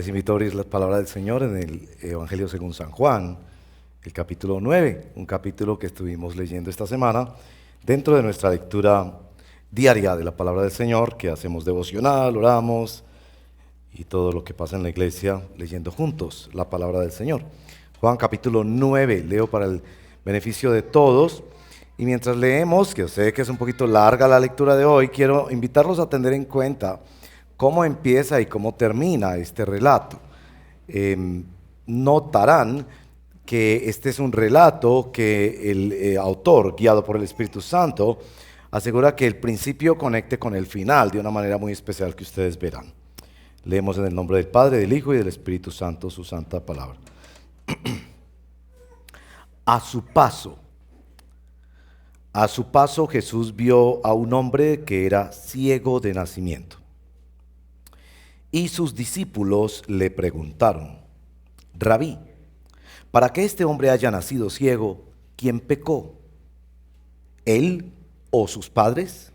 Les invito a abrir la palabra del Señor en el Evangelio según San Juan, el capítulo 9, un capítulo que estuvimos leyendo esta semana dentro de nuestra lectura diaria de la palabra del Señor, que hacemos devocional, oramos y todo lo que pasa en la iglesia leyendo juntos la palabra del Señor. Juan capítulo 9, leo para el beneficio de todos. Y mientras leemos, que sé que es un poquito larga la lectura de hoy, quiero invitarlos a tener en cuenta cómo empieza y cómo termina este relato. Notarán que este es un relato que el autor, guiado por el Espíritu Santo, asegura que el principio conecte con el final de una manera muy especial que ustedes verán. Leemos en el nombre del Padre, del Hijo y del Espíritu Santo su santa palabra. A su paso Jesús vio a un hombre que era ciego de nacimiento. Y sus discípulos le preguntaron: Rabí, para que este hombre haya nacido ciego, ¿quién pecó? ¿Él o sus padres?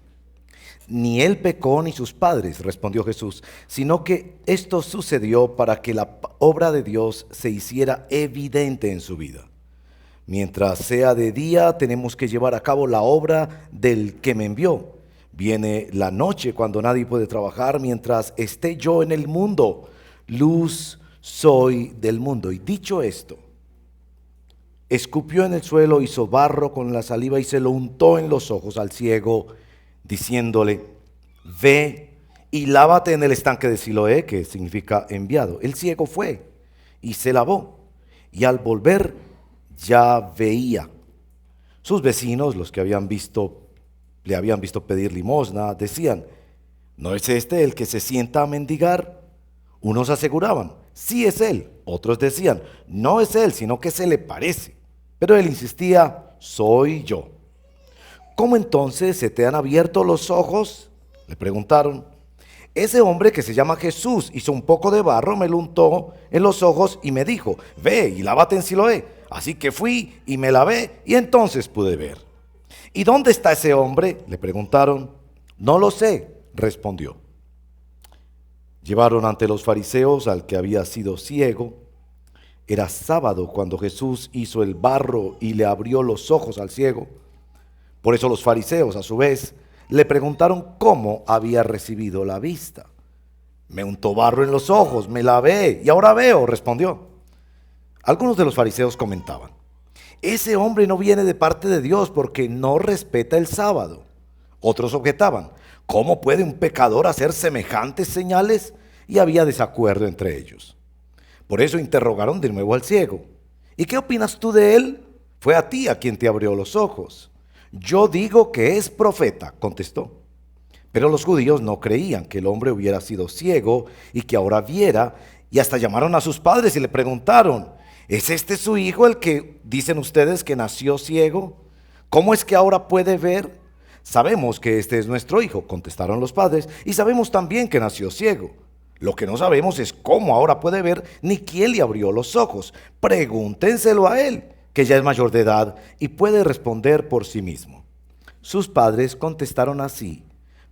Ni él pecó ni sus padres, respondió Jesús, sino que esto sucedió para que la obra de Dios se hiciera evidente en su vida. Mientras sea de día, tenemos que llevar a cabo la obra del que me envió. Viene la noche cuando nadie puede trabajar. Mientras esté yo en el mundo, luz soy del mundo. Y dicho esto, escupió en el suelo, hizo barro con la saliva y se lo untó en los ojos al ciego, diciéndole: ve y lávate en el estanque de Siloé, que significa enviado. El ciego fue y se lavó, y al volver ya veía. Sus vecinos, los que le habían visto pedir limosna, decían: ¿no es este el que se sienta a mendigar? Unos aseguraban: sí es él. Otros decían: no es él, sino que se le parece. Pero él insistía: soy yo. ¿Cómo entonces se te han abierto los ojos?, le preguntaron. Ese hombre que se llama Jesús hizo un poco de barro, me lo untó en los ojos y me dijo: ve y lávate en Siloé. Así que fui y me lavé y entonces pude ver. ¿Y dónde está ese hombre?, le preguntaron. No lo sé, respondió. Llevaron ante los fariseos al que había sido ciego. Era sábado cuando Jesús hizo el barro y le abrió los ojos al ciego. Por eso los fariseos, a su vez, le preguntaron cómo había recibido la vista. Me untó barro en los ojos, me lavé y ahora veo, respondió. Algunos de los fariseos comentaban: ese hombre no viene de parte de Dios porque no respeta el sábado. Otros objetaban: ¿cómo puede un pecador hacer semejantes señales? Y había desacuerdo entre ellos. Por eso interrogaron de nuevo al ciego: ¿y qué opinas tú de él? Fue a ti a quien te abrió los ojos. Yo digo que es profeta, contestó. Pero los judíos no creían que el hombre hubiera sido ciego y que ahora viera, y hasta llamaron a sus padres y le preguntaron: ¿es este su hijo el que dicen ustedes que nació ciego? ¿Cómo es que ahora puede ver? Sabemos que este es nuestro hijo, contestaron los padres, y sabemos también que nació ciego. Lo que no sabemos es cómo ahora puede ver ni quién le abrió los ojos. Pregúntenselo a él, que ya es mayor de edad y puede responder por sí mismo. Sus padres contestaron así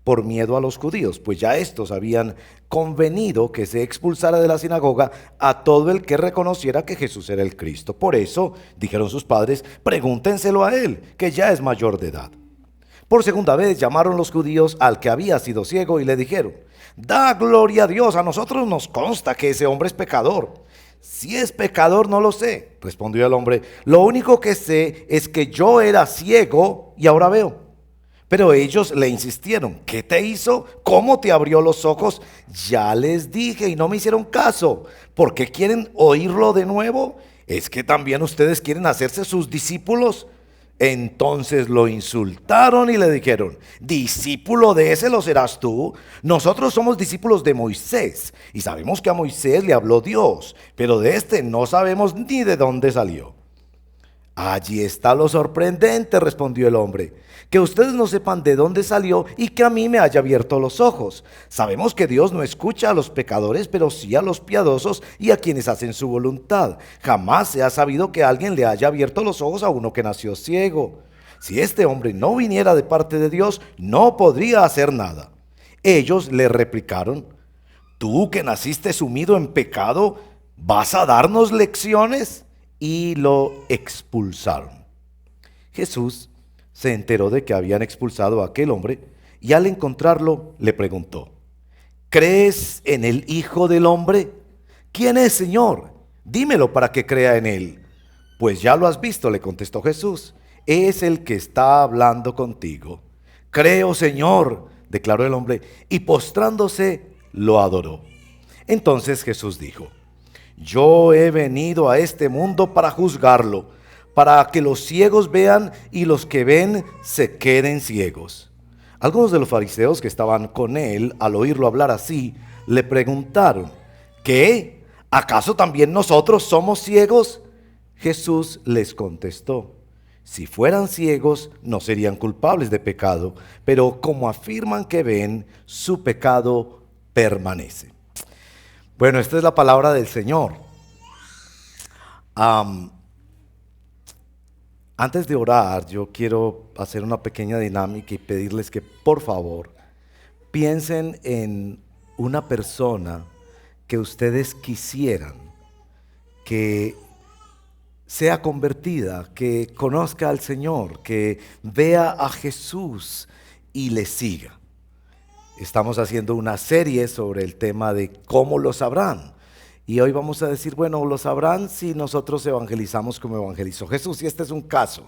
por miedo a los judíos, pues ya estos habían convenido que se expulsara de la sinagoga a todo el que reconociera que Jesús era el Cristo. Por eso, dijeron sus padres, pregúntenselo a él, que ya es mayor de edad. Por segunda vez llamaron los judíos al que había sido ciego y le dijeron: da gloria a Dios, a nosotros nos consta que ese hombre es pecador. Si es pecador no lo sé, respondió el hombre. Lo único que sé es que yo era ciego y ahora veo. Pero ellos le insistieron: ¿qué te hizo? ¿Cómo te abrió los ojos? Ya les dije y no me hicieron caso. ¿Por qué quieren oírlo de nuevo? ¿Es que también ustedes quieren hacerse sus discípulos? Entonces lo insultaron y le dijeron: ¿discípulo de ese lo serás tú? Nosotros somos discípulos de Moisés y sabemos que a Moisés le habló Dios, pero de este no sabemos ni de dónde salió. Allí está lo sorprendente, respondió el hombre, que ustedes no sepan de dónde salió y que a mí me haya abierto los ojos. Sabemos que Dios no escucha a los pecadores, pero sí a los piadosos y a quienes hacen su voluntad. Jamás se ha sabido que alguien le haya abierto los ojos a uno que nació ciego. Si este hombre no viniera de parte de Dios, no podría hacer nada. Ellos le replicaron: tú que naciste sumido en pecado, ¿vas a darnos lecciones? Y lo expulsaron. Jesús se enteró de que habían expulsado a aquel hombre y al encontrarlo le preguntó: ¿crees en el Hijo del Hombre? ¿Quién es, Señor? Dímelo para que crea en él. Pues ya lo has visto, le contestó Jesús. Es el que está hablando contigo. Creo, Señor, declaró el hombre, y postrándose lo adoró. Entonces Jesús dijo: yo he venido a este mundo para juzgarlo, para que los ciegos vean y los que ven se queden ciegos. Algunos de los fariseos que estaban con él, al oírlo hablar así, le preguntaron: ¿qué? ¿Acaso también nosotros somos ciegos? Jesús les contestó: si fueran ciegos, no serían culpables de pecado, pero como afirman que ven, su pecado permanece. Bueno, esta es la palabra del Señor. Antes de orar, yo quiero hacer una pequeña dinámica y pedirles que por favor piensen en una persona que ustedes quisieran que sea convertida, que conozca al Señor, que vea a Jesús y le siga. Estamos haciendo una serie sobre el tema de cómo lo sabrán. Y hoy vamos a decir, bueno, lo sabrán si nosotros evangelizamos como evangelizó Jesús. Y este es un caso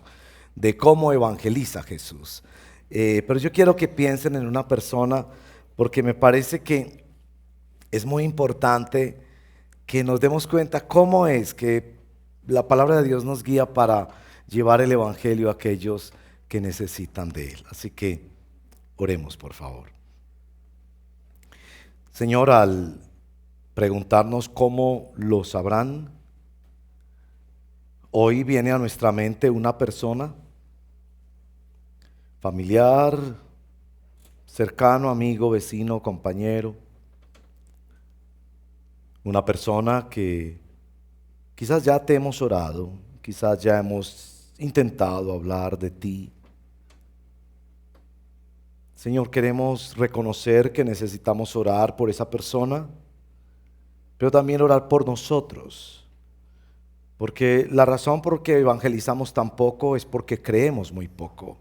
de cómo evangeliza Jesús. Pero yo quiero que piensen en una persona, porque me parece que es muy importante que nos demos cuenta cómo es que la palabra de Dios nos guía para llevar el evangelio a aquellos que necesitan de él. Así que oremos, por favor. Señor, al preguntarnos cómo lo sabrán, hoy viene a nuestra mente una persona, familiar, cercano, amigo, vecino, compañero, una persona que quizás ya te hemos orado, quizás ya hemos intentado hablar de ti. Señor, queremos reconocer que necesitamos orar por esa persona, pero también orar por nosotros, porque la razón por que evangelizamos tan poco es porque creemos muy poco.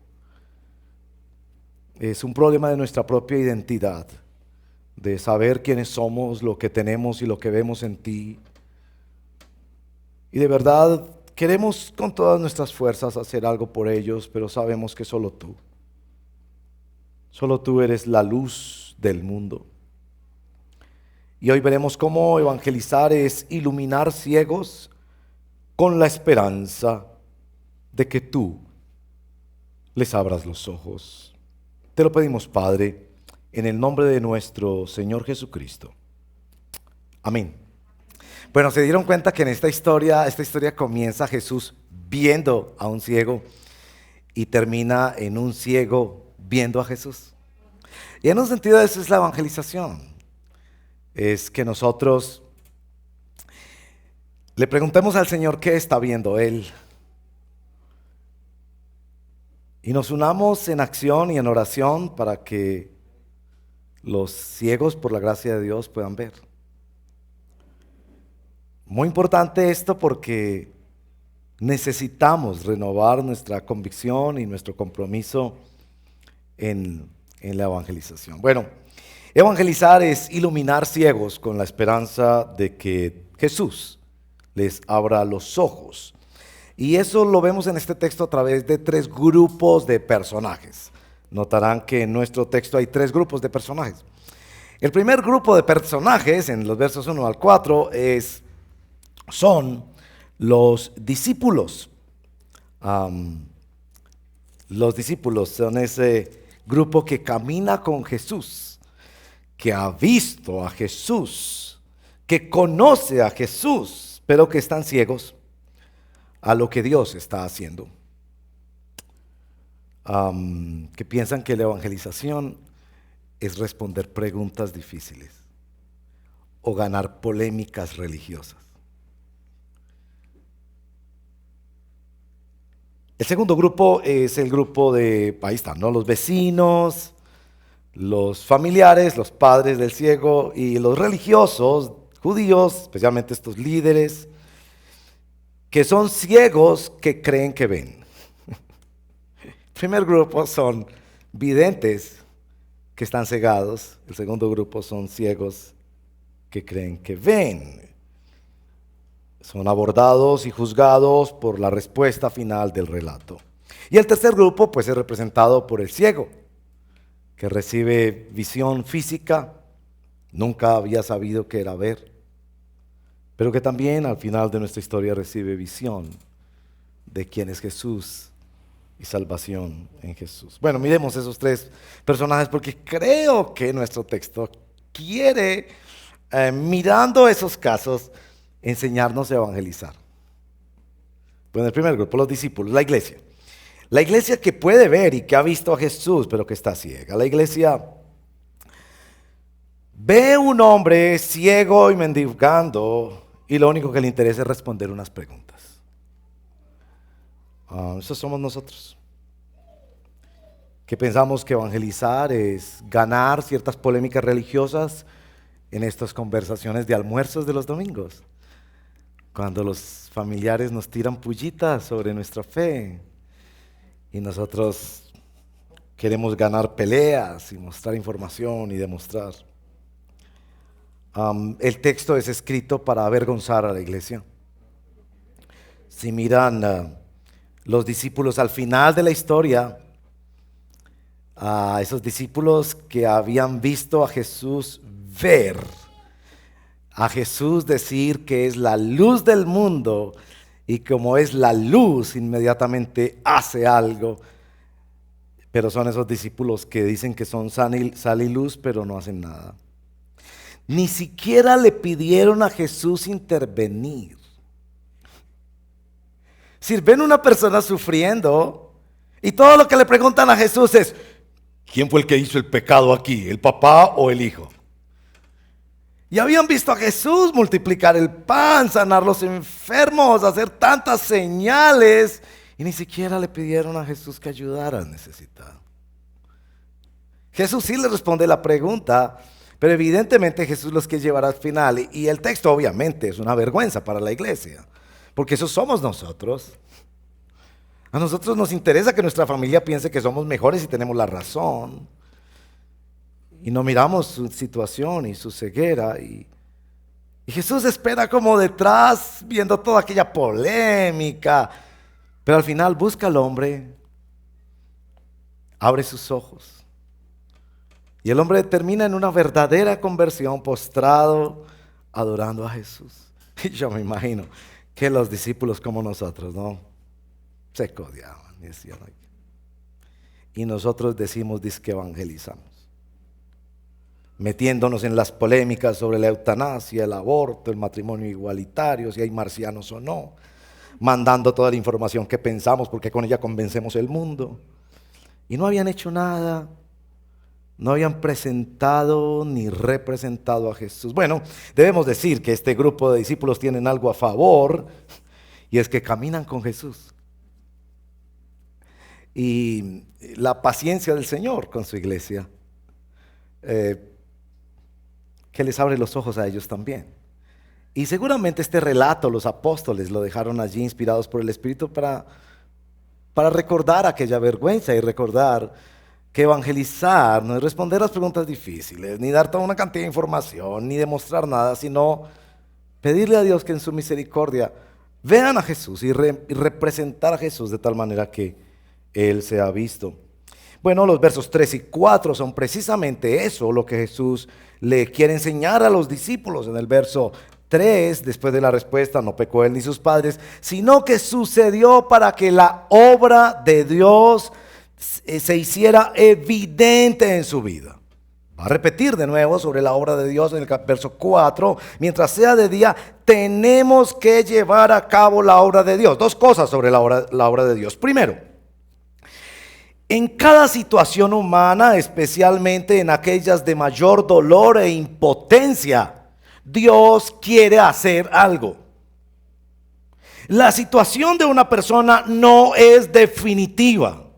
Es un problema de nuestra propia identidad, de saber quiénes somos, lo que tenemos y lo que vemos en ti. Y de verdad queremos con todas nuestras fuerzas hacer algo por ellos, pero sabemos que solo tú eres la luz del mundo. Y hoy veremos cómo evangelizar es iluminar ciegos con la esperanza de que tú les abras los ojos. Te lo pedimos, Padre, en el nombre de nuestro Señor Jesucristo. Amén. Bueno, se dieron cuenta que en esta historia comienza Jesús viendo a un ciego y termina en un ciego viendo a Jesús. Y en un sentido eso es la evangelización. Es que nosotros le preguntemos al Señor qué está viendo Él. Y nos unamos en acción y en oración para que los ciegos, por la gracia de Dios, puedan ver. Muy importante esto porque necesitamos renovar nuestra convicción y nuestro compromiso en la evangelización. Bueno, evangelizar es iluminar ciegos con la esperanza de que Jesús les abra los ojos. Y eso lo vemos en este texto a través de 3 grupos de personajes. Notarán que en nuestro texto hay 3 grupos de personajes. El primer grupo de personajes, en los versos 1 al 4, son los discípulos. Los discípulos son ese grupo que camina con Jesús, que ha visto a Jesús, que conoce a Jesús, pero que están ciegos a lo que Dios está haciendo. Que piensan que la evangelización es responder preguntas difíciles o ganar polémicas religiosas. El segundo grupo es el grupo de, ahí están, ¿no? Los vecinos, Los familiares, los padres del ciego y los religiosos judíos, especialmente estos líderes, que son ciegos que creen que ven. El primer grupo son videntes que están cegados. El segundo grupo son ciegos que creen que ven. Son abordados y juzgados por la respuesta final del relato. Y el tercer grupo pues es representado por el ciego, que recibe visión física, nunca había sabido qué era ver, pero que también al final de nuestra historia recibe visión de quién es Jesús y salvación en Jesús. Bueno, miremos esos tres personajes porque creo que nuestro texto quiere, mirando esos casos, enseñarnos a evangelizar. Bueno, el primer grupo, los discípulos, la iglesia. La iglesia que puede ver y que ha visto a Jesús, pero que está ciega. La iglesia ve un hombre ciego y mendigando y lo único que le interesa es responder unas preguntas. Esos somos nosotros, que pensamos que evangelizar es ganar ciertas polémicas religiosas en estas conversaciones de almuerzos de los domingos, cuando los familiares nos tiran pullitas sobre nuestra fe y nosotros queremos ganar peleas y mostrar información y demostrar. El texto es escrito para avergonzar a la iglesia. Si miran los discípulos al final de la historia, a esos discípulos que habían visto a Jesús ver, a Jesús decir que es la luz del mundo y como es la luz inmediatamente hace algo, pero son esos discípulos que dicen que son sal y luz pero no hacen nada. Ni siquiera le pidieron a Jesús intervenir. Si ven una persona sufriendo y todo lo que le preguntan a Jesús es: ¿quién fue el que hizo el pecado aquí? ¿El papá o el hijo? Y habían visto a Jesús multiplicar el pan, sanar los enfermos, hacer tantas señales, y ni siquiera le pidieron a Jesús que ayudara al necesitado. Jesús sí le responde la pregunta, pero evidentemente Jesús los quiere llevar al final. Y el texto obviamente es una vergüenza para la iglesia, porque eso somos nosotros. A nosotros nos interesa que nuestra familia piense que somos mejores y tenemos la razón. Y no miramos su situación y su ceguera. Y Jesús espera como detrás, viendo toda aquella polémica. Pero al final busca al hombre, abre sus ojos. Y el hombre termina en una verdadera conversión, postrado, adorando a Jesús. Y yo me imagino que los discípulos como nosotros, ¿no? Se codeaban y decían: y nosotros decimos, dizque evangelizamos, metiéndonos en las polémicas sobre la eutanasia, el aborto, el matrimonio igualitario, si hay marcianos o no, mandando toda la información que pensamos porque con ella convencemos el mundo. Y no habían hecho nada, no habían presentado ni representado a Jesús. Bueno, debemos decir que este grupo de discípulos tienen algo a favor, y es que caminan con Jesús. Y la paciencia del Señor con su iglesia, que les abre los ojos a ellos también. Y seguramente este relato los apóstoles lo dejaron allí inspirados por el Espíritu para recordar aquella vergüenza y recordar que evangelizar no es responder las preguntas difíciles, ni dar toda una cantidad de información, ni demostrar nada, sino pedirle a Dios que en su misericordia vean a Jesús y representar a Jesús de tal manera que Él sea visto. Bueno, los versos 3 y 4 son precisamente eso, lo que Jesús le quiere enseñar a los discípulos. En el verso 3, después de la respuesta, no pecó él ni sus padres, sino que sucedió para que la obra de Dios se hiciera evidente en su vida. Va a repetir de nuevo sobre la obra de Dios en el verso 4. Mientras sea de día, tenemos que llevar a cabo la obra de Dios. Dos cosas sobre la obra de Dios. Primero, en cada situación humana, especialmente en aquellas de mayor dolor e impotencia, Dios quiere hacer algo. La situación de una persona no es definitiva.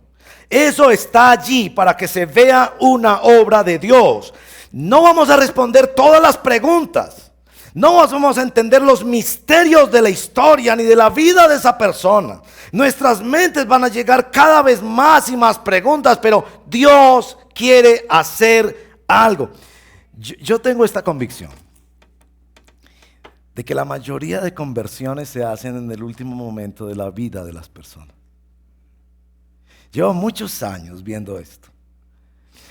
Eso está allí para que se vea una obra de Dios. No vamos a responder todas las preguntas. No vamos a entender los misterios de la historia ni de la vida de esa persona. Nuestras mentes van a llegar cada vez más y más preguntas, pero Dios quiere hacer algo. Yo tengo esta convicción de que la mayoría de conversiones se hacen en el último momento de la vida de las personas. Llevo muchos años viendo esto.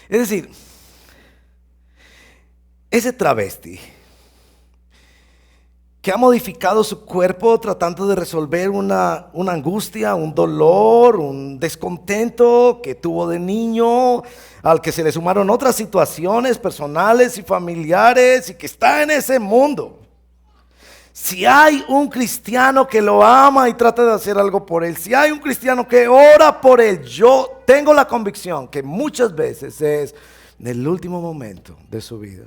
Es decir, ese travesti que ha modificado su cuerpo tratando de resolver una angustia, un dolor, un descontento que tuvo de niño, al que se le sumaron otras situaciones personales y familiares y que está en ese mundo. Si hay un cristiano que lo ama y trata de hacer algo por él, si hay un cristiano que ora por él, yo tengo la convicción que muchas veces es en el último momento de su vida,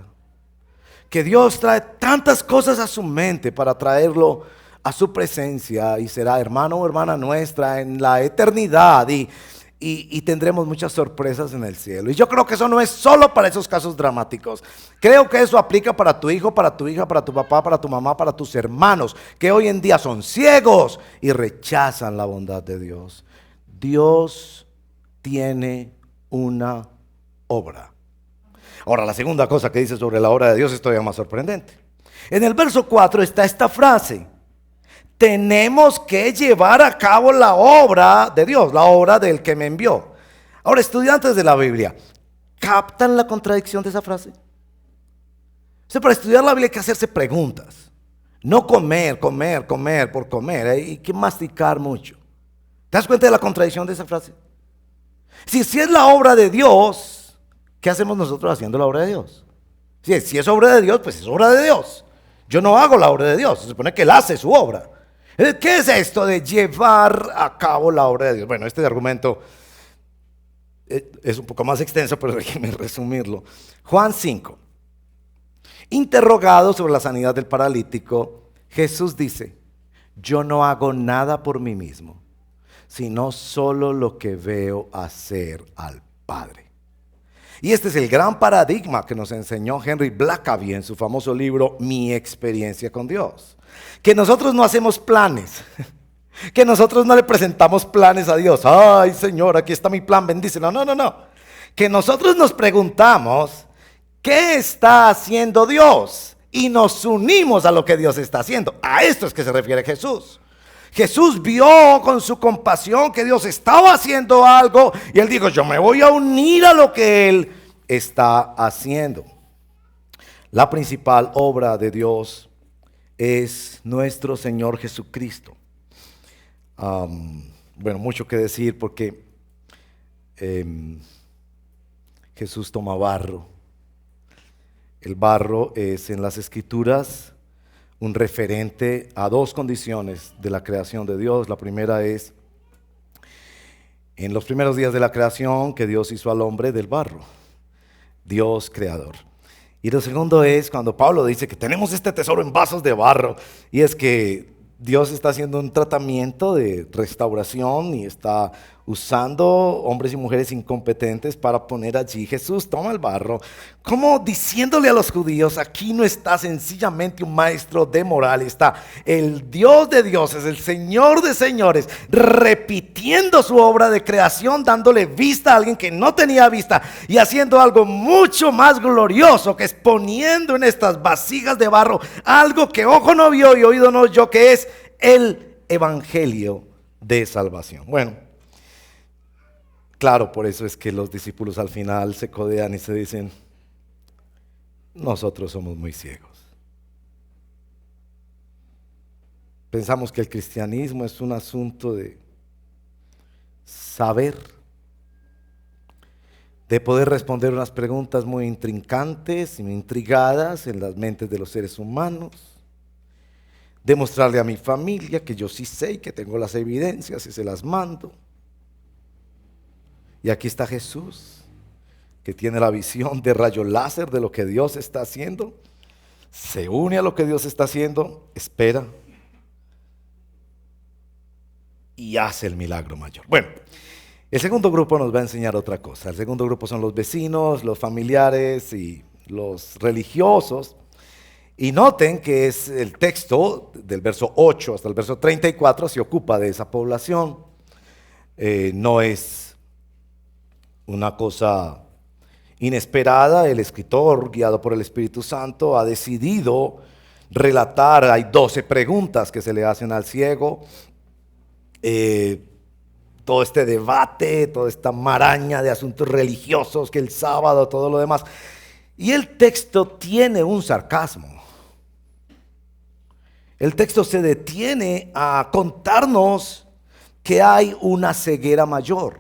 que Dios trae tantas cosas a su mente para traerlo a su presencia y será hermano o hermana nuestra en la eternidad y tendremos muchas sorpresas en el cielo. Y yo creo que eso no es solo para esos casos dramáticos. Creo que eso aplica para tu hijo, para tu hija, para tu papá, para tu mamá, para tus hermanos, que hoy en día son ciegos y rechazan la bondad de Dios. Dios tiene una obra. Ahora, la segunda cosa que dice sobre la obra de Dios es todavía más sorprendente. En el verso 4 está esta frase: tenemos que llevar a cabo la obra de Dios, la obra del que me envió. Ahora, estudiantes de la Biblia, ¿captan la contradicción de esa frase? O sea, para estudiar la Biblia hay que hacerse preguntas. No comer por comer. Hay que masticar mucho. ¿Te das cuenta de la contradicción de esa frase? Si es la obra de Dios, ¿qué hacemos nosotros haciendo la obra de Dios? Si es obra de Dios, pues es obra de Dios. Yo no hago la obra de Dios, se supone que Él hace su obra. ¿Qué es esto de llevar a cabo la obra de Dios? Bueno, este argumento es un poco más extenso, pero déjenme resumirlo. Juan 5. Interrogado sobre la sanidad del paralítico, Jesús dice: yo no hago nada por mí mismo, sino solo lo que veo hacer al Padre. Y este es el gran paradigma que nos enseñó Henry Blackaby en su famoso libro Mi experiencia con Dios. Que nosotros no hacemos planes, que nosotros no le presentamos planes a Dios. Ay, Señor, aquí está mi plan, bendice. No. Que nosotros nos preguntamos, ¿qué está haciendo Dios? Y nos unimos a lo que Dios está haciendo. A esto es que se refiere Jesús. Jesús vio con su compasión que Dios estaba haciendo algo y Él dijo: yo me voy a unir a lo que Él está haciendo. La principal obra de Dios es nuestro Señor Jesucristo. Bueno, mucho que decir porque Jesús toma barro. El barro es en las Escrituras un referente a dos condiciones de la creación de Dios. La primera es en los primeros días de la creación, que Dios hizo al hombre del barro, Dios creador. Y lo segundo es cuando Pablo dice que tenemos este tesoro en vasos de barro, y es que Dios está haciendo un tratamiento de restauración y está usando hombres y mujeres incompetentes para poner allí. Jesús toma el barro, como diciéndole a los judíos: aquí no está sencillamente un maestro de moral, está el Dios de dioses, el Señor de señores, repitiendo su obra de creación, dándole vista a alguien que no tenía vista y haciendo algo mucho más glorioso, que es poniendo en estas vasijas de barro algo que ojo no vio y oído no oyó, que es el evangelio de salvación. Bueno, claro, por eso es que los discípulos al final se codean y se dicen: nosotros somos muy ciegos. Pensamos que el cristianismo es un asunto de saber, de poder responder unas preguntas muy intrincantes y muy intrigadas en las mentes de los seres humanos, demostrarle a mi familia que yo sí sé y que tengo las evidencias y se las mando. Y aquí está Jesús, que tiene la visión de rayo láser de lo que Dios está haciendo, se une a lo que Dios está haciendo, espera y hace el milagro mayor. Bueno, El segundo grupo nos va a enseñar otra cosa. El segundo grupo son los vecinos, los familiares y los religiosos. Y noten que es el texto del verso 8 hasta el verso 34 se ocupa de esa población. No es una cosa inesperada. El escritor, guiado por el Espíritu Santo, ha decidido relatar. Hay 12 preguntas que se le hacen al ciego. Todo este debate, toda esta maraña de asuntos religiosos, que el sábado, todo lo demás. Y el texto tiene un sarcasmo. El texto se detiene a contarnos que hay una ceguera mayor.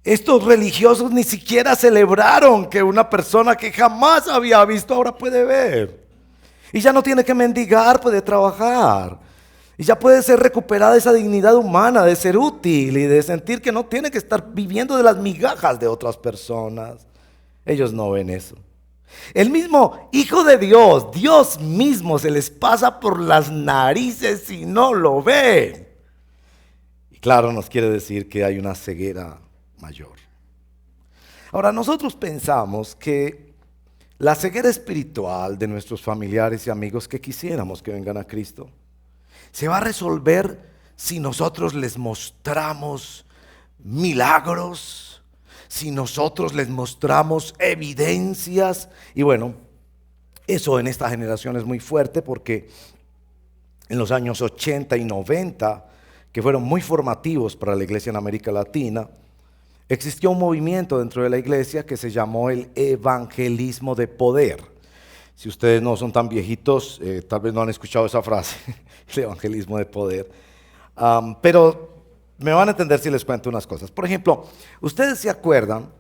Estos religiosos ni siquiera celebraron que una persona que jamás había visto ahora puede ver. Y ya no tiene que mendigar, puede trabajar. Y ya puede ser recuperada esa dignidad humana de ser útil y de sentir que no tiene que estar viviendo de las migajas de otras personas. Ellos no ven eso. El mismo Hijo de Dios, Dios mismo, se les pasa por las narices y no lo ven. Y claro, nos quiere decir que hay una ceguera mayor. Ahora, nosotros pensamos que la ceguera espiritual de nuestros familiares y amigos que quisiéramos que vengan a Cristo se va a resolver si nosotros les mostramos milagros, si nosotros les mostramos evidencias. Y bueno, eso en esta generación es muy fuerte porque en los años 80 y 90, que fueron muy formativos para la iglesia en América Latina, existió un movimiento dentro de la iglesia que se llamó el evangelismo de poder. Si ustedes no son tan viejitos, tal vez no han escuchado esa frase, el evangelismo de poder. Pero me van a entender si les cuento unas cosas. Por ejemplo, ustedes se acuerdan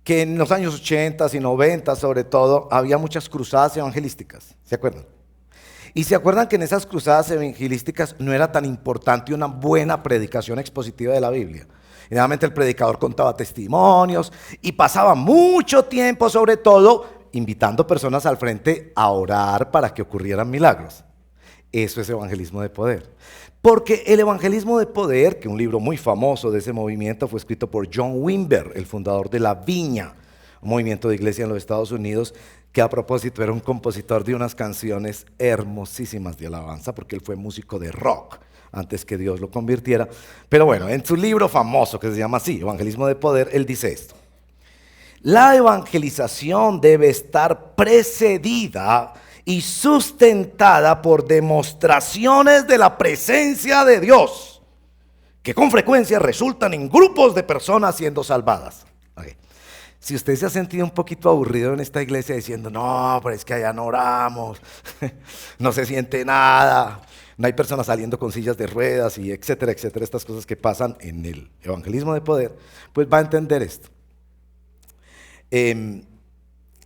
que en los años 80 y 90 sobre todo, había muchas cruzadas evangelísticas. ¿Se acuerdan? Y se acuerdan que en esas cruzadas evangelísticas no era tan importante una buena predicación expositiva de la Biblia. Generalmente el predicador contaba testimonios y pasaba mucho tiempo sobre todo invitando personas al frente a orar para que ocurrieran milagros. Eso es evangelismo de poder. Porque el evangelismo de poder, que un libro muy famoso de ese movimiento fue escrito por John Wimber, el fundador de La Viña, un movimiento de iglesia en los Estados Unidos, que a propósito era un compositor de unas canciones hermosísimas de alabanza, porque él fue músico de rock antes que Dios lo convirtiera. Pero bueno, en su libro famoso que se llama así, Evangelismo de Poder, él dice esto: la evangelización debe estar precedida y sustentada por demostraciones de la presencia de Dios, que con frecuencia resultan en grupos de personas siendo salvadas. Okay. Si usted se ha sentido un poquito aburrido en esta iglesia diciendo, no, pero es que allá no oramos, no se siente nada, no hay personas saliendo con sillas de ruedas y etcétera, etcétera, estas cosas que pasan en el evangelismo de poder, pues va a entender esto.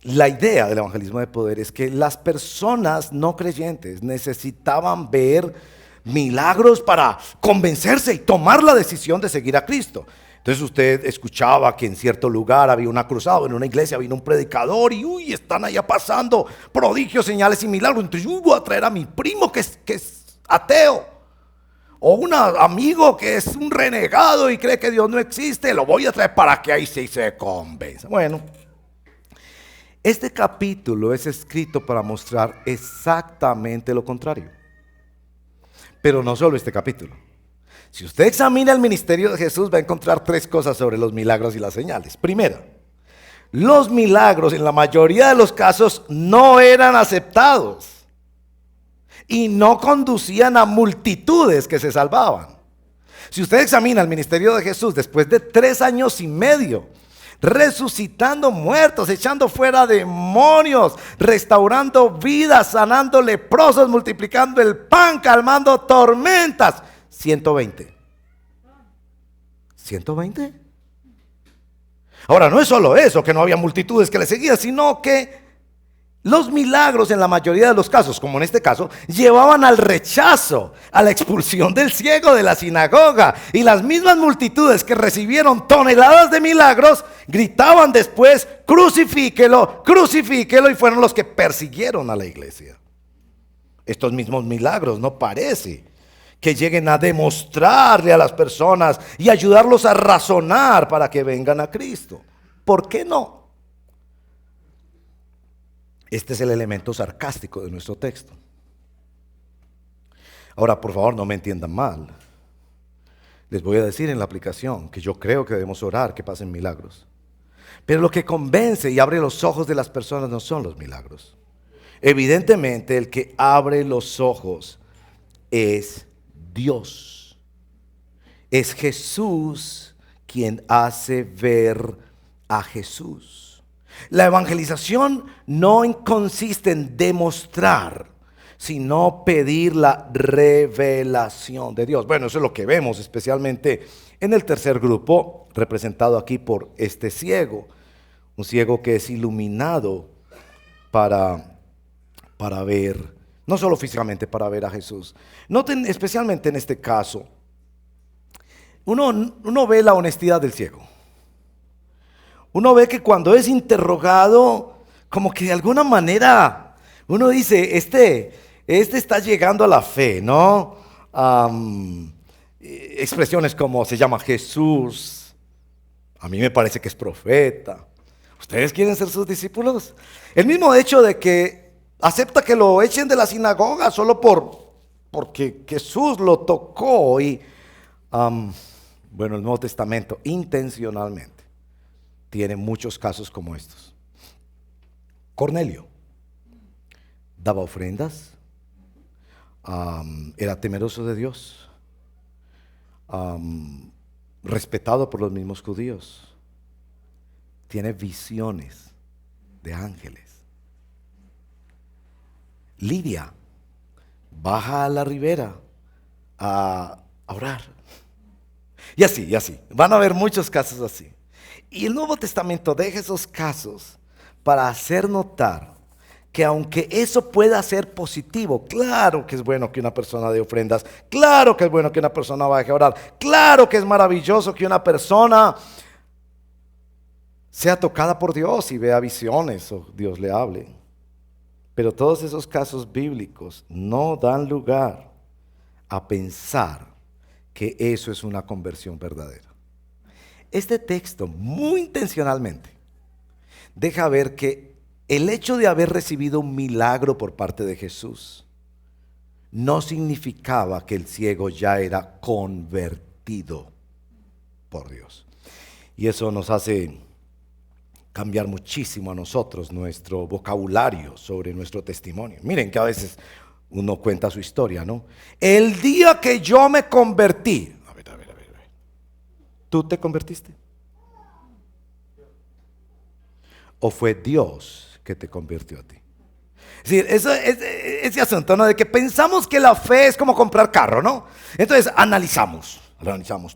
La idea del evangelismo de poder es que las personas no creyentes necesitaban ver milagros para convencerse y tomar la decisión de seguir a Cristo. Entonces usted escuchaba que en cierto lugar había una cruzada, en una iglesia vino un predicador y están allá pasando prodigios, señales y milagros. Entonces yo voy a traer a mi primo que es ateo, o un amigo que es un renegado y cree que Dios no existe, lo voy a traer para que ahí sí se convenza. Bueno, este capítulo es escrito para mostrar exactamente lo contrario. Pero no solo este capítulo. Si usted examina el ministerio de Jesús, va a encontrar tres cosas sobre los milagros y las señales. Primera, los milagros en la mayoría de los casos no eran aceptados y no conducían a multitudes que se salvaban. Si usted examina el ministerio de Jesús después de 3 años y medio, resucitando muertos, echando fuera demonios, restaurando vidas, sanando leprosos, multiplicando el pan, calmando tormentas. 120. ¿120? Ahora, no es solo eso, que no había multitudes que le seguían, sino que los milagros en la mayoría de los casos, como en este caso, llevaban al rechazo, a la expulsión del ciego de la sinagoga. Y las mismas multitudes que recibieron toneladas de milagros, gritaban después, crucifíquelo, crucifíquelo, y fueron los que persiguieron a la iglesia. Estos mismos milagros no parece que lleguen a demostrarle a las personas y ayudarlos a razonar para que vengan a Cristo. ¿Por qué no? Este es el elemento sarcástico de nuestro texto. Ahora, por favor, no me entiendan mal. Les voy a decir en la aplicación que yo creo que debemos orar que pasen milagros. Pero lo que convence y abre los ojos de las personas no son los milagros. Evidentemente, el que abre los ojos es Dios. Es Jesús quien hace ver a Jesús. La evangelización no consiste en demostrar, sino pedir la revelación de Dios. Bueno, eso es lo que vemos especialmente en el tercer grupo, representado aquí por este ciego. Un ciego que es iluminado para ver, no solo físicamente, para ver a Jesús. Noten especialmente en este caso, uno ve la honestidad del ciego. Uno ve que cuando es interrogado, como que de alguna manera, uno dice, este está llegando a la fe, ¿no? Expresiones como se llama Jesús, a mí me parece que es profeta. ¿Ustedes quieren ser sus discípulos? El mismo hecho de que acepta que lo echen de la sinagoga solo porque Jesús lo tocó. Y bueno, el Nuevo Testamento intencionalmente tiene muchos casos como estos. Cornelio daba ofrendas, era temeroso de Dios, respetado por los mismos judíos. Tiene visiones de ángeles. Lidia baja a la ribera a orar. Y así. Van a haber muchos casos así. Y el Nuevo Testamento deja esos casos para hacer notar que aunque eso pueda ser positivo, claro que es bueno que una persona dé ofrendas, claro que es bueno que una persona vaya a orar, claro que es maravilloso que una persona sea tocada por Dios y vea visiones o Dios le hable. Pero todos esos casos bíblicos no dan lugar a pensar que eso es una conversión verdadera. Este texto muy intencionalmente deja ver que el hecho de haber recibido un milagro por parte de Jesús no significaba que el ciego ya era convertido por Dios. Y eso nos hace cambiar muchísimo a nosotros nuestro vocabulario sobre nuestro testimonio. Miren que a veces uno cuenta su historia, ¿no? El día que yo me convertí. A ver. ¿Tú te convertiste? ¿O fue Dios que te convirtió a ti? Es decir, ese asunto, ¿no? De que pensamos que la fe es como comprar carro, ¿no? Entonces analizamos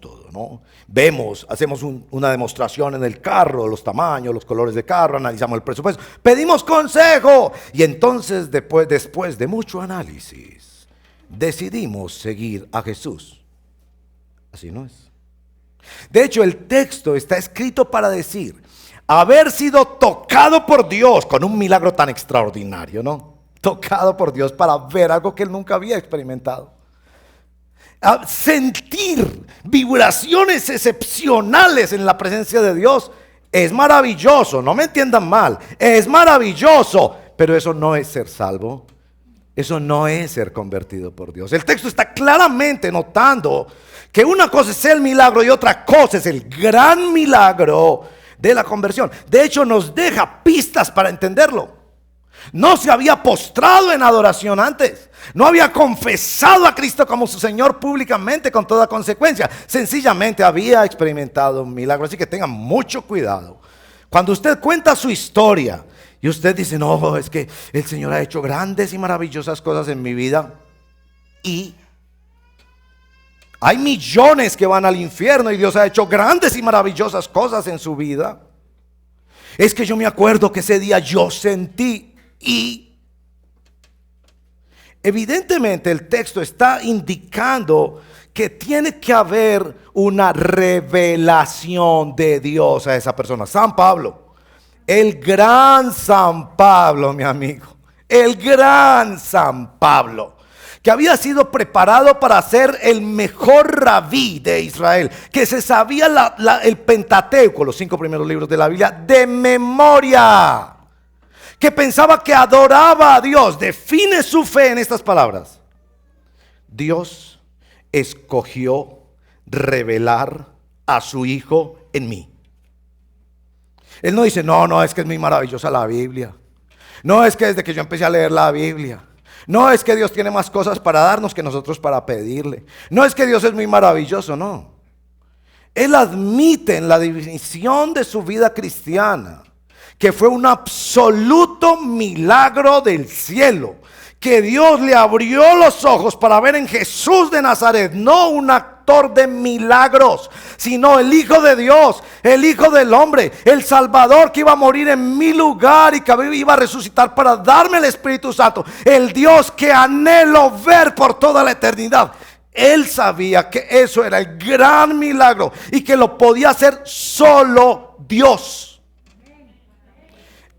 todo, ¿no? Vemos, hacemos una demostración en el carro, los tamaños, los colores de carro, analizamos el presupuesto, pedimos consejo y entonces después de mucho análisis decidimos seguir a Jesús. Así no es. De hecho, el texto está escrito para decir haber sido tocado por Dios con un milagro tan extraordinario, ¿no? Tocado por Dios para ver algo que él nunca había experimentado. A sentir vibraciones excepcionales en la presencia de Dios es maravilloso, no me entiendan mal, es maravilloso, pero eso no es ser salvo, eso no es ser convertido por Dios. El texto está claramente notando que una cosa es el milagro y otra cosa es el gran milagro de la conversión. De hecho, nos deja pistas para entenderlo. No se había postrado en adoración antes. No había confesado a Cristo como su Señor públicamente con toda consecuencia. Sencillamente había experimentado un milagro. Así que tengan mucho cuidado. Cuando usted cuenta su historia y usted dice, no, es que el Señor ha hecho grandes y maravillosas cosas en mi vida. Y hay millones que van al infierno y Dios ha hecho grandes y maravillosas cosas en su vida. Es que yo me acuerdo que ese día yo sentí. Y evidentemente el texto está indicando que tiene que haber una revelación de Dios a esa persona. San Pablo, el gran San Pablo, mi amigo, el gran San Pablo, que había sido preparado para ser el mejor rabí de Israel, que se sabía el Pentateuco, los 5 primeros libros de la Biblia, de memoria, que pensaba que adoraba a Dios. Define su fe en estas palabras: Dios escogió revelar a su Hijo en mí. Él no dice, no, es que es muy maravillosa la Biblia. No, es que desde que yo empecé a leer la Biblia. No, es que Dios tiene más cosas para darnos que nosotros para pedirle. No, es que Dios es muy maravilloso, no. Él admite en la definición de su vida cristiana que fue un absoluto milagro del cielo, que Dios le abrió los ojos para ver en Jesús de Nazaret, no un actor de milagros, sino el Hijo de Dios, el Hijo del hombre, el Salvador que iba a morir en mi lugar y que iba a resucitar para darme el Espíritu Santo, el Dios que anhelo ver por toda la eternidad. Él sabía que eso era el gran milagro y que lo podía hacer solo Dios.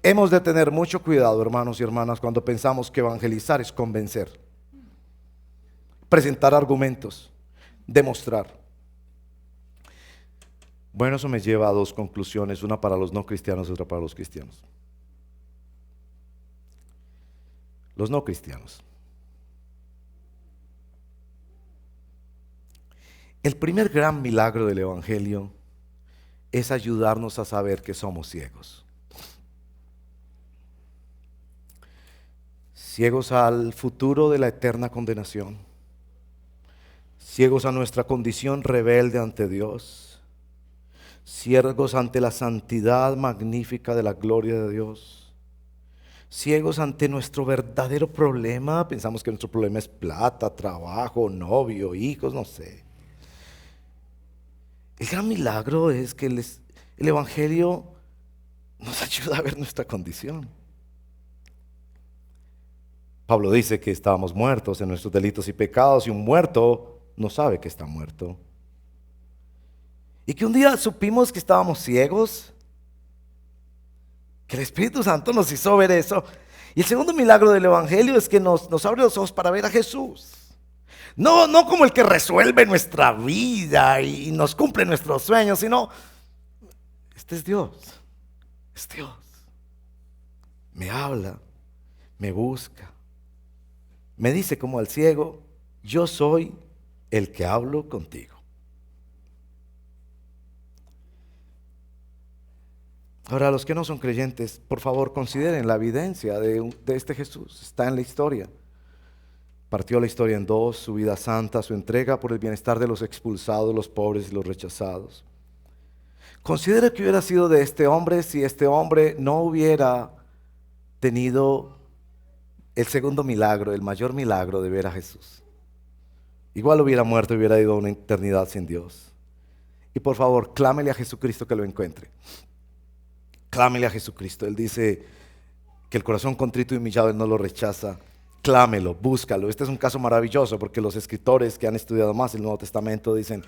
Hemos de tener mucho cuidado, hermanos y hermanas, cuando pensamos que evangelizar es convencer, presentar argumentos, demostrar. Bueno, eso me lleva a 2 conclusiones, una para los no cristianos y otra para los cristianos. Los no cristianos. El primer gran milagro del evangelio es ayudarnos a saber que somos ciegos. Ciegos al futuro de la eterna condenación, ciegos a nuestra condición rebelde ante Dios, ciegos ante la santidad magnífica de la gloria de Dios, ciegos ante nuestro verdadero problema. Pensamos que nuestro problema es plata, trabajo, novio, hijos, no sé. El gran milagro es que el evangelio nos ayuda a ver nuestra condición. Pablo dice que estábamos muertos en nuestros delitos y pecados, y un muerto no sabe que está muerto. Y que un día supimos que estábamos ciegos, que el Espíritu Santo nos hizo ver eso. Y el segundo milagro del evangelio es que nos abre los ojos para ver a Jesús. No como el que resuelve nuestra vida y nos cumple nuestros sueños, sino este es Dios, es Dios. Me habla, me busca. Me dice como al ciego, yo soy el que hablo contigo. Ahora, los que no son creyentes, por favor, consideren la evidencia de este Jesús. Está en la historia. Partió la historia en 2, su vida santa, su entrega por el bienestar de los expulsados, los pobres y los rechazados. Considere que hubiera sido de este hombre si este hombre no hubiera tenido el segundo milagro, el mayor milagro de ver a Jesús. Igual hubiera muerto y hubiera ido a una eternidad sin Dios. Y por favor, clámele a Jesucristo que lo encuentre. Clámele a Jesucristo. Él dice que el corazón contrito y humillado Él no lo rechaza. Clámelo, búscalo. Este es un caso maravilloso porque los escritores que han estudiado más el Nuevo Testamento dicen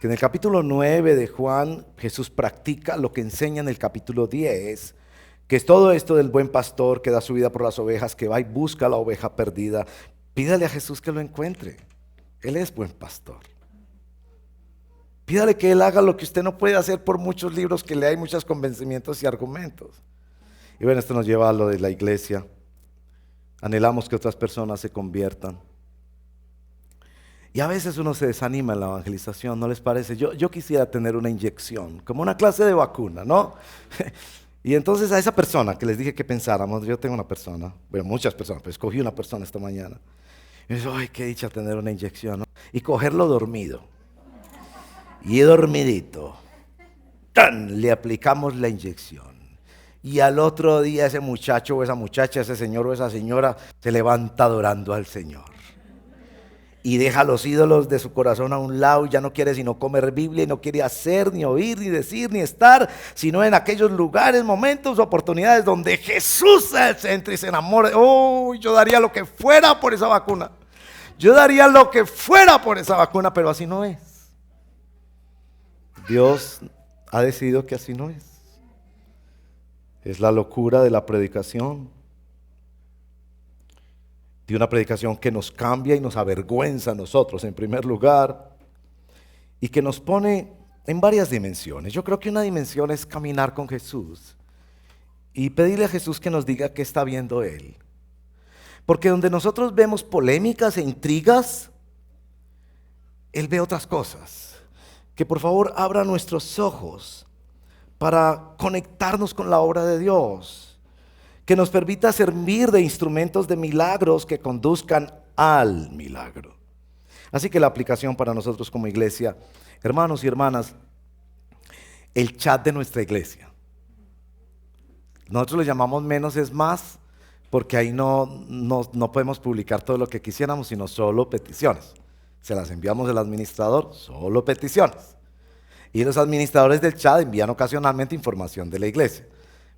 que en el capítulo 9 de Juan Jesús practica lo que enseña en el capítulo 10, que es todo esto del buen pastor que da su vida por las ovejas, que va y busca a la oveja perdida. Pídale a Jesús que lo encuentre. Él es buen pastor. Pídale que Él haga lo que usted no puede hacer por muchos libros que lea y muchos convencimientos y argumentos. Y bueno, esto nos lleva a lo de la iglesia. Anhelamos que otras personas se conviertan. Y a veces uno se desanima en la evangelización, ¿no les parece? Yo quisiera tener una inyección, como una clase de vacuna, ¿no? Y entonces a esa persona que les dije que pensáramos, yo tengo una persona, bueno, muchas personas, pero escogí una persona esta mañana. Y yo, ay, qué dicha tener una inyección, ¿no? Y cogerlo dormido. Y dormidito, ¡tan!, le aplicamos la inyección. Y al otro día ese muchacho o esa muchacha, ese señor o esa señora se levanta adorando al Señor. Y deja los ídolos de su corazón a un lado y ya no quiere sino comer Biblia y no quiere hacer, ni oír, ni decir, ni estar, sino en aquellos lugares, momentos, oportunidades donde Jesús se centra y se enamora. Oh, yo daría lo que fuera por esa vacuna. Yo daría lo que fuera por esa vacuna, pero así no es. Dios ha decidido que así no es. Es la locura de la predicación. de una predicación que nos cambia y nos avergüenza a nosotros en primer lugar y que nos pone en varias dimensiones. Yo creo que una dimensión es caminar con Jesús y pedirle a Jesús que nos diga qué está viendo Él. Porque donde nosotros vemos polémicas e intrigas, Él ve otras cosas. Que por favor abra nuestros ojos para conectarnos con la obra de Dios. Que nos permita servir de instrumentos de milagros que conduzcan al milagro. Así que la aplicación para nosotros como iglesia, hermanos y hermanas, el chat de nuestra iglesia. Nosotros lo llamamos menos es más, porque ahí no podemos publicar todo lo que quisiéramos, sino solo peticiones. Se las enviamos al administrador, solo peticiones. Y los administradores del chat envían ocasionalmente información de la iglesia.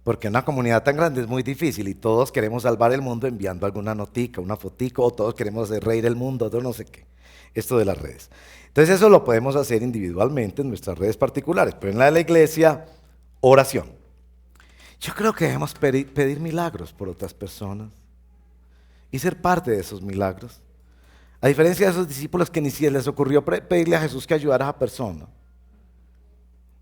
Porque en una comunidad tan grande es muy difícil y todos queremos salvar el mundo enviando alguna notica, una fotico, o todos queremos hacer reír el mundo, no sé qué. Esto de las redes. Entonces eso lo podemos hacer individualmente en nuestras redes particulares, pero en la de la iglesia, oración. Yo creo que debemos pedir milagros por otras personas y ser parte de esos milagros. A diferencia de esos discípulos que ni siquiera les ocurrió pedirle a Jesús que ayudara a esa persona.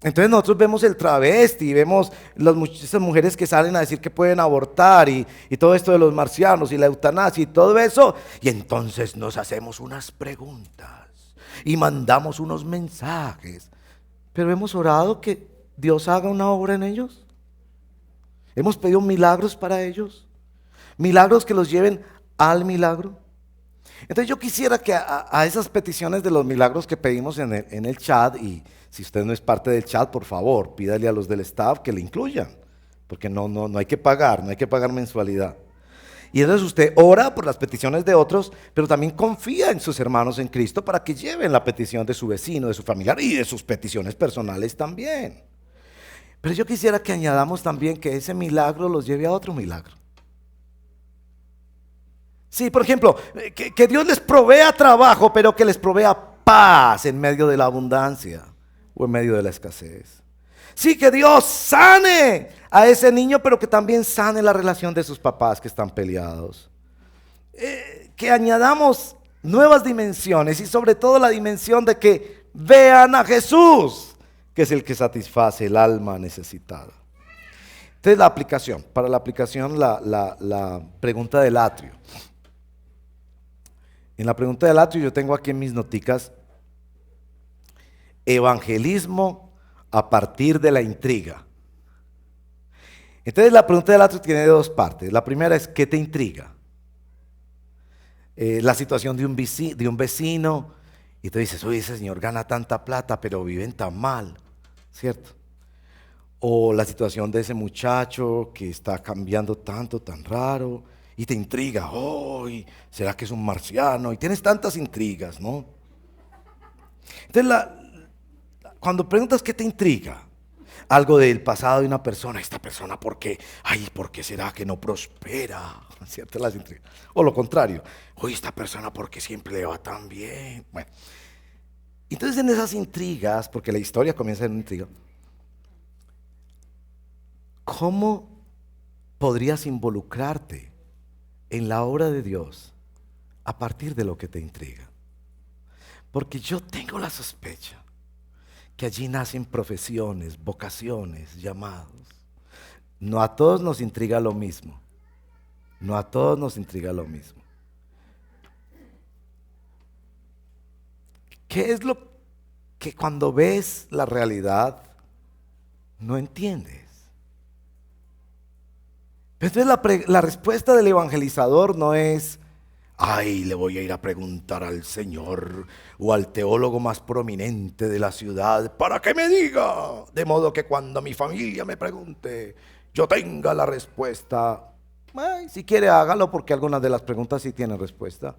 Entonces nosotros vemos el travesti, vemos esas mujeres que salen a decir que pueden abortar y todo esto de los marcianos y la eutanasia y todo eso. Y entonces nos hacemos unas preguntas y mandamos unos mensajes. Pero hemos orado que Dios haga una obra en ellos. Hemos pedido milagros para ellos. Milagros que los lleven al milagro. Entonces yo quisiera que a esas peticiones de los milagros que pedimos en el chat, y si usted no es parte del chat, por favor, pídale a los del staff que le incluyan, porque no hay que pagar, no hay que pagar mensualidad. Y entonces usted ora por las peticiones de otros, pero también confía en sus hermanos en Cristo para que lleven la petición de su vecino, de su familiar y de sus peticiones personales también. Pero yo quisiera que añadamos también que ese milagro los lleve a otro milagro. Sí, por ejemplo, que Dios les provea trabajo, pero que les provea paz en medio de la abundancia o en medio de la escasez. Sí, que Dios sane a ese niño, pero que también sane la relación de sus papás que están peleados. Que añadamos nuevas dimensiones y sobre todo la dimensión de que vean a Jesús, que es el que satisface el alma necesitada. Entonces la aplicación, para la aplicación la pregunta del atrio. En la pregunta del atrio yo tengo aquí en mis noticas evangelismo a partir de la intriga. Entonces la pregunta del atrio tiene dos partes. La primera es ¿qué te intriga? La situación de un vecino y tú dices, uy, ese señor gana tanta plata pero viven tan mal, ¿cierto? O la situación de ese muchacho que está cambiando tanto, tan raro, y te intriga, ¿será que es un marciano? Y tienes tantas intrigas, ¿no? Entonces, cuando preguntas qué te intriga, algo del pasado de una persona, esta persona, ¿por qué? ¿Por qué será que no prospera? ¿Cierto? Las intrigas. O lo contrario, esta persona, ¿por qué siempre le va tan bien? Bueno, entonces en esas intrigas, porque la historia comienza en una intriga, ¿cómo podrías involucrarte en la obra de Dios a partir de lo que te intriga? Porque yo tengo la sospecha que allí nacen profesiones, vocaciones, llamados. No a todos nos intriga lo mismo. No a todos nos intriga lo mismo. ¿Qué es lo que cuando ves la realidad no entiendes? Entonces la respuesta del evangelizador no es, le voy a ir a preguntar al Señor o al teólogo más prominente de la ciudad para que me diga, de modo que cuando mi familia me pregunte, yo tenga la respuesta. Si quiere hágalo porque algunas de las preguntas sí tienen respuesta.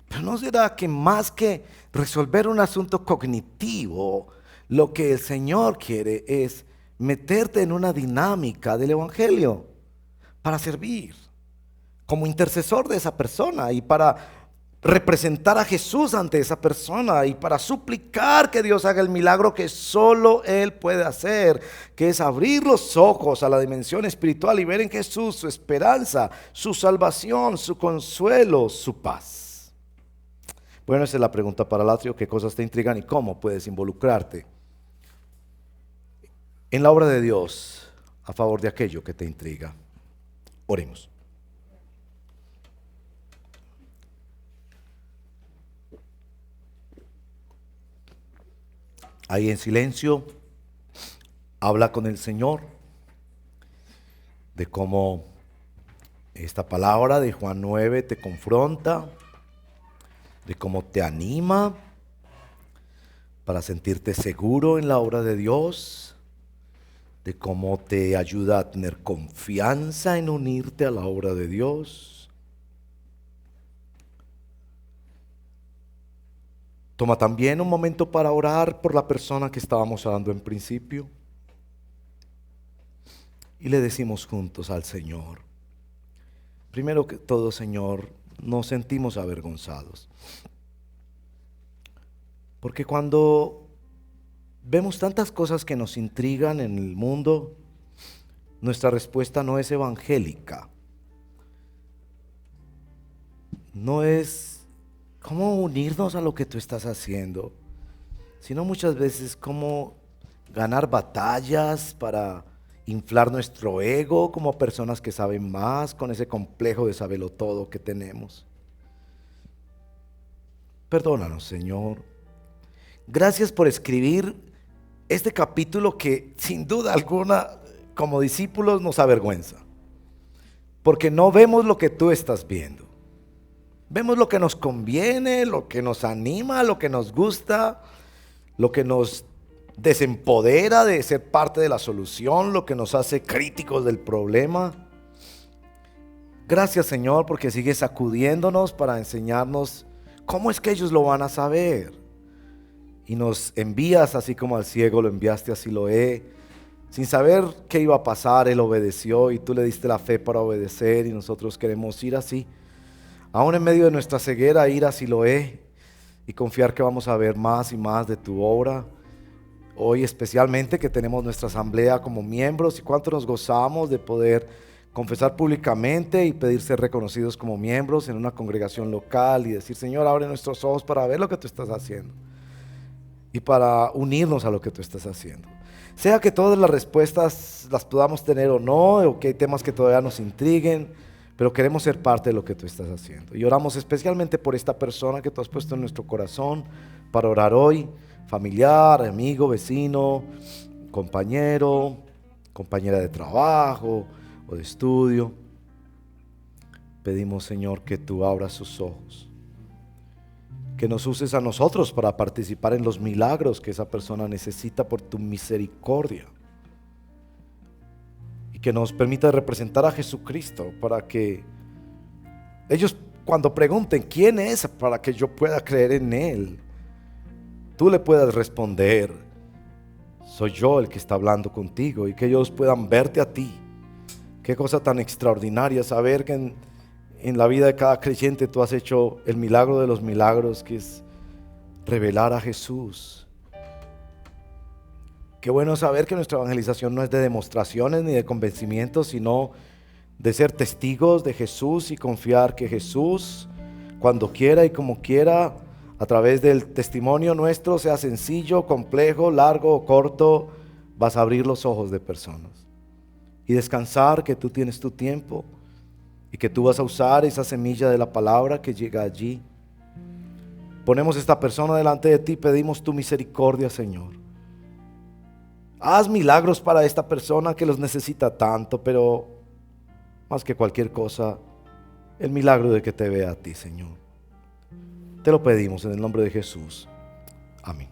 Pero ¿no será que más que resolver un asunto cognitivo, lo que el Señor quiere es meterte en una dinámica del evangelio para servir como intercesor de esa persona y para representar a Jesús ante esa persona y para suplicar que Dios haga el milagro que solo Él puede hacer, que es abrir los ojos a la dimensión espiritual y ver en Jesús su esperanza, su salvación, su consuelo, su paz. Bueno, esa es la pregunta para el atrio: ¿qué cosas te intrigan y cómo puedes involucrarte en la obra de Dios a favor de aquello que te intriga? Oremos. Ahí en silencio, habla con el Señor de cómo esta palabra de Juan 9 te confronta, de cómo te anima para sentirte seguro en la obra de Dios, de cómo te ayuda a tener confianza en unirte a la obra de Dios. Toma también un momento para orar por la persona que estábamos orando en principio. Y le decimos juntos al Señor: primero que todo, Señor, nos sentimos avergonzados. Porque cuando vemos tantas cosas que nos intrigan en el mundo, nuestra respuesta no es evangélica. No es cómo unirnos a lo que tú estás haciendo, sino muchas veces cómo ganar batallas para inflar nuestro ego como personas que saben más, con ese complejo de saberlo todo que tenemos. Perdónanos, Señor. Gracias por escribir este capítulo que sin duda alguna como discípulos nos avergüenza, porque no vemos lo que tú estás viendo. Vemos lo que nos conviene, lo que nos anima, lo que nos gusta, lo que nos desempodera de ser parte de la solución, lo que nos hace críticos del problema. Gracias, Señor, porque sigues sacudiéndonos para enseñarnos cómo es que ellos lo van a saber. Y nos envías así como al ciego lo enviaste a Siloé. Sin saber qué iba a pasar, él obedeció y tú le diste la fe para obedecer, y nosotros queremos ir así. Aún en medio de nuestra ceguera, ir a Siloé y confiar que vamos a ver más y más de tu obra. Hoy especialmente que tenemos nuestra asamblea como miembros, y cuánto nos gozamos de poder confesar públicamente y pedir ser reconocidos como miembros en una congregación local y decir: Señor, abre nuestros ojos para ver lo que tú estás haciendo y para unirnos a lo que tú estás haciendo. Sea que todas las respuestas las podamos tener o no, o que hay temas que todavía nos intriguen, pero queremos ser parte de lo que tú estás haciendo. Y oramos especialmente por esta persona que tú has puesto en nuestro corazón para orar hoy: familiar, amigo, vecino, compañero, compañera de trabajo o de estudio. Pedimos, Señor, que tú abras sus ojos, que nos uses a nosotros para participar en los milagros que esa persona necesita por tu misericordia, que nos permita representar a Jesucristo para que ellos, cuando pregunten quién es, para que yo pueda creer en Él, tú le puedas responder: soy yo el que está hablando contigo, y que ellos puedan verte a ti. Qué cosa tan extraordinaria saber que en la vida de cada creyente tú has hecho el milagro de los milagros, que es revelar a Jesús. Qué bueno saber que nuestra evangelización no es de demostraciones ni de convencimientos, sino de ser testigos de Jesús y confiar que Jesús, cuando quiera y como quiera, a través del testimonio nuestro, sea sencillo, complejo, largo o corto, vas a abrir los ojos de personas y descansar que tú tienes tu tiempo y que tú vas a usar esa semilla de la palabra que llega allí. Ponemos esta persona delante de ti, pedimos tu misericordia, Señor. Haz milagros para esta persona que los necesita tanto, pero más que cualquier cosa, el milagro de que te vea a ti, Señor. Te lo pedimos en el nombre de Jesús. Amén.